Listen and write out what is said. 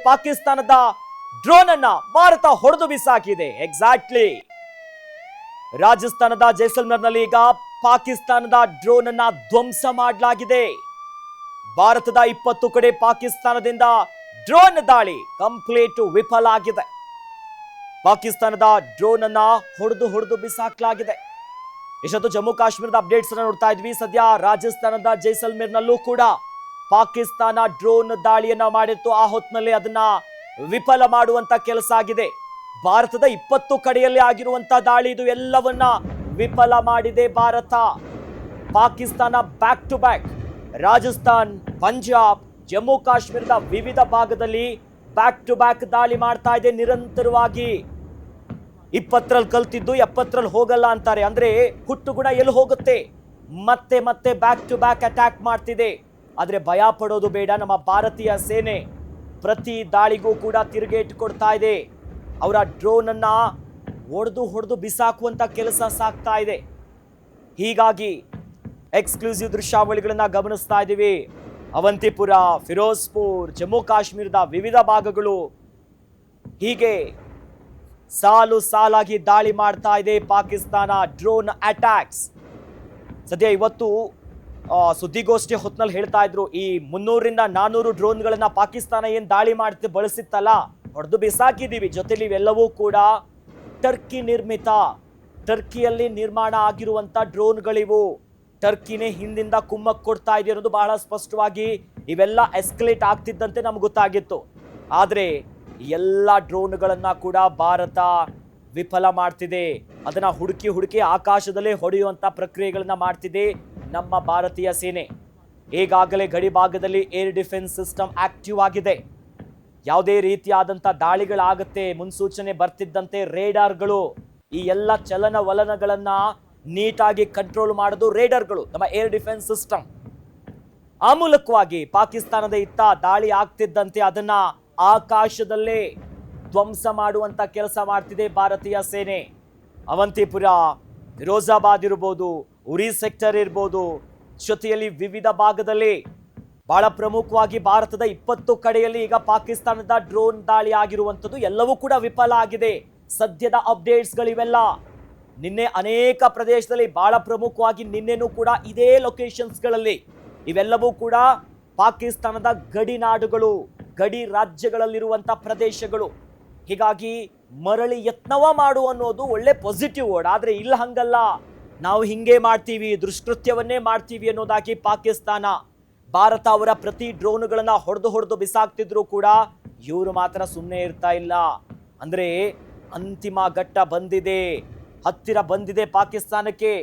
ಪಾಕಿಸ್ತಾನದ ಡ್ರೋನ್ ಅನ್ನ ಭಾರತ ಹೊಡೆದು ಬಿಸಾಕಿದೆ. ಎಕ್ಸಾಕ್ಟ್ಲಿ ರಾಜಸ್ಥಾನದ ಜೈಸಲ್ಮೇರ್ನಲ್ಲಿ ಈಗ ಪಾಕಿಸ್ತಾನದ ಡ್ರೋನ್ ಅನ್ನ ಧ್ವಂಸ ಮಾಡಲಾಗಿದೆ. ಭಾರತದ 20 ಕಡೆ ಪಾಕಿಸ್ತಾನದಿಂದ ಡ್ರೋನ್ ದಾಳಿ ಕಂಪ್ಲೀಟ್ ವಿಫಲ ಆಗಿದೆ. ಪಾಕಿಸ್ತಾನದ ಡ್ರೋನ್ ಅನ್ನ ಹೊಡೆದು ಬಿಸಾಕಲಾಗಿದೆ. ಇಷ್ಟೊತ್ತು ಜಮ್ಮು ಕಾಶ್ಮೀರದ ಅಪ್ಡೇಟ್ಸ್ ಅನ್ನ ನೋಡ್ತಾ ಇದ್ವಿ. ಸದ್ಯ ರಾಜಸ್ಥಾನದ ಜೈಸಲ್ಮೇರ್ನಲ್ಲೂ ಕೂಡ ಪಾಕಿಸ್ತಾನ ಡ್ರೋನ್ ದಾಳಿಯನ್ನ ಮಾಡಿತ್ತು. ಆ ಹೊತ್ತಿನಲ್ಲಿ ಅದನ್ನ ವಿಫಲ ಮಾಡುವಂತ ಕೆಲಸ ಆಗಿದೆ. ಭಾರತದ 20 ಕಡೆಯಲ್ಲಿ ಆಗಿರುವಂತ ದಾಳಿ ಇದು ಎಲ್ಲವನ್ನ ವಿಫಲ ಮಾಡಿದೆ Bharat. Pakistan back to back Rajasthan, Punjab, Jammu ಕಾಶ್ಮೀರದ ವಿವಿಧ ಭಾಗದಲ್ಲಿ ಬ್ಯಾಕ್ ಟು ಬ್ಯಾಕ್ ದಾಳಿ ಮಾಡ್ತಾ ಇದೆ ನಿರಂತರವಾಗಿ. 20ರಲ್ಲಿ ಕಲ್ತಿದ್ದು 70ರಲ್ಲಿ ಹೋಗಲ್ಲ ಅಂತಾರೆ. ಅಂದ್ರೆ ಹುಟ್ಟು ಗುಣ ಎಲ್ಲಿ ಹೋಗುತ್ತೆ? ಮತ್ತೆ ಮತ್ತೆ ಬ್ಯಾಕ್ ಟು ಬ್ಯಾಕ್ ಅಟ್ಯಾಕ್ ಮಾಡ್ತಿದೆ. ಆದ್ರೆ ಭಯ ಪಡೋದು ಬೇಡ. ನಮ್ಮ ಭಾರತೀಯ ಸೇನೆ ಪ್ರತಿ ದಾಳಿಗೂ ಕೂಡ ತಿರುಗೇಟು ಕೊಡ್ತಾ ಇದೆ. ಅವರ ಡ್ರೋನ್ ಅನ್ನ ಹೊಡೆದು ಬಿಸಾಕುವಂತ ಕೆಲಸ ಸಾಗ್ತಾ ಇದೆ. ಹೀಗಾಗಿ ಎಕ್ಸ್ಕ್ಲೂಸಿವ್ ದೃಶ್ಯಾವಳಿಗಳನ್ನ ಗಮನಿಸ್ತಾ ಇದ್ದೀವಿ. ಅವಂತಿಪುರ, ಫಿರೋಜ್ಪುರ್, ಜಮ್ಮು ಕಾಶ್ಮೀರದ ವಿವಿಧ ಭಾಗಗಳು ಹೀಗೆ ಸಾಲು ಸಾಲಾಗಿ ದಾಳಿ ಮಾಡ್ತಾ ಇದೆ ಪಾಕಿಸ್ತಾನ ಡ್ರೋನ್ ಅಟ್ಯಾಕ್ಸ್. ಸದ್ಯ ಇವತ್ತು ಸುದ್ದಿಗೋಷ್ಠಿ ಹೊತ್ತಿನಲ್ಲಿ ಹೇಳ್ತಾ ಇದ್ರು, ಈ 300ರಿಂದ 400 ಡ್ರೋನ್ಗಳನ್ನ ಪಾಕಿಸ್ತಾನ ಏನ್ ದಾಳಿ ಮಾಡ್ತಿ ಬಳಸಿತ್ತಲ್ಲ, ಹೊಡೆದು ಬಿಸಾಕಿದೀವಿ. ಜೊತೆಲಿ ಇವೆಲ್ಲವೂ ಕೂಡ ಟರ್ಕಿ ನಿರ್ಮಿತ, ಟರ್ಕಿಯಲ್ಲಿ ನಿರ್ಮಾಣ ಆಗಿರುವಂತ ಡ್ರೋನ್ಗಳಿವು. ಟರ್ಕಿನೇ ಹಿಂದಿಂದ ಕುಮ್ಮಕ್ ಕೊಡ್ತಾ ಇದೆ ಅನ್ನೋದು ಬಹಳ ಸ್ಪಷ್ಟವಾಗಿ ಇವೆಲ್ಲ ಎಸ್ಕಲೇಟ್ ಆಗ್ತಿದ್ದಂತೆ ನಮ್ಗೆ ಗೊತ್ತಾಗಿತ್ತು. ಆದ್ರೆ ಎಲ್ಲ ಡ್ರೋನ್ಗಳನ್ನ ಕೂಡ ಭಾರತ ವಿಫಲ ಮಾಡ್ತಿದೆ. ಅದನ್ನ ಹುಡುಕಿ ಆಕಾಶದಲ್ಲೇ ಹೊಡೆಯುವಂತ ಪ್ರಕ್ರಿಯೆಗಳನ್ನ ಮಾಡ್ತಿದೆ ನಮ್ಮ ಭಾರತೀಯ ಸೇನೆ. ಈಗಾಗಲೇ ಗಡಿ ಭಾಗದಲ್ಲಿ ಏರ್ ಡಿಫೆನ್ಸ್ ಸಿಸ್ಟಮ್ ಆಕ್ಟಿವ್ ಆಗಿದೆ. ಯಾವುದೇ ರೀತಿಯಾದಂಥ ದಾಳಿಗಳಾಗುತ್ತೆ ಮುನ್ಸೂಚನೆ ಬರ್ತಿದ್ದಂತೆ ರೇಡಾರ್ಗಳು, ಈ ಎಲ್ಲ ಚಲನವಲನಗಳನ್ನ ನೀಟಾಗಿ ಕಂಟ್ರೋಲ್ ಮಾಡೋದು ರೇಡರ್ಗಳು, ನಮ್ಮ ಏರ್ ಡಿಫೆನ್ಸ್ ಸಿಸ್ಟಮ್. ಆ ಮೂಲಕವಾಗಿ ಪಾಕಿಸ್ತಾನದ ಇತ್ತ ದಾಳಿ ಆಗ್ತಿದ್ದಂತೆ ಅದನ್ನ ಆಕಾಶದಲ್ಲೇ ಧ್ವಂಸ ಮಾಡುವಂತ ಕೆಲಸ ಮಾಡ್ತಿದೆ ಭಾರತೀಯ ಸೇನೆ. ಅವಂತಿಪುರ, ಫಿರೋಜಾಬಾದ್ ಇರ್ಬೋದು, ಉರಿ ಸೆಕ್ಟರ್ ಇರ್ಬೋದು, ಜೊತೆಯಲ್ಲಿ ವಿವಿಧ ಭಾಗದಲ್ಲಿ ಬಹಳ ಪ್ರಮುಖವಾಗಿ ಭಾರತದ 20 ಕಡೆಯಲ್ಲಿ ಈಗ ಪಾಕಿಸ್ತಾನದ ಡ್ರೋನ್ ದಾಳಿ ಆಗಿರುವಂಥದ್ದು ಎಲ್ಲವೂ ಕೂಡ ವಿಫಲ ಆಗಿದೆ. ಸದ್ಯದ ಅಪ್ಡೇಟ್ಸ್ಗಳಿವೆಲ್ಲ. ನಿನ್ನೆ ಅನೇಕ ಪ್ರದೇಶದಲ್ಲಿ ಬಹಳ ಪ್ರಮುಖವಾಗಿ ನಿನ್ನೆನೂ ಕೂಡ ಇದೇ ಲೊಕೇಶನ್ಸ್ಗಳಲ್ಲಿ ಇವೆಲ್ಲವೂ ಕೂಡ ಪಾಕಿಸ್ತಾನದ ಗಡಿನಾಡುಗಳು, ಗಡಿ ರಾಜ್ಯಗಳಲ್ಲಿರುವಂಥ ಪ್ರದೇಶಗಳು. ಹೀಗಾಗಿ ಮರಳಿ ಯತ್ನವ ಮಾಡು ಅನ್ನೋದು ಒಳ್ಳೆ ಪಾಸಿಟಿವ್ ವರ್ಡ್. ಆದರೆ ಇಲ್ಲ ಹಂಗಲ್ಲ, ನಾವು ಹಿಂಗೆ ಮಾಡ್ತೀವಿ, ದುಷ್ಕೃತ್ಯವನ್ನೇ ಮಾಡ್ತೀವಿ ಅನ್ನೋದಾಗಿ ಪಾಕಿಸ್ತಾನ ಭಾರತ ಅವರ ಪ್ರತಿ ಡ್ರೋನ್ಗಳನ್ನ ಹೊಡೆದು ಬಿಸಾಕ್ತಿದ್ರು ಕೂಡ ಇವರು ಮಾತ್ರ ಸುಮ್ಮನೆ ಇರ್ತಾ ಇಲ್ಲ. ಅಂದ್ರೆ ಅಂತಿಮ ಘಟ್ಟ ಬಂದಿದೆ, ಹತ್ತಿರ ಬಂದಿದೆ ಪಾಕಿಸ್ತಾನಕ್ಕೆ.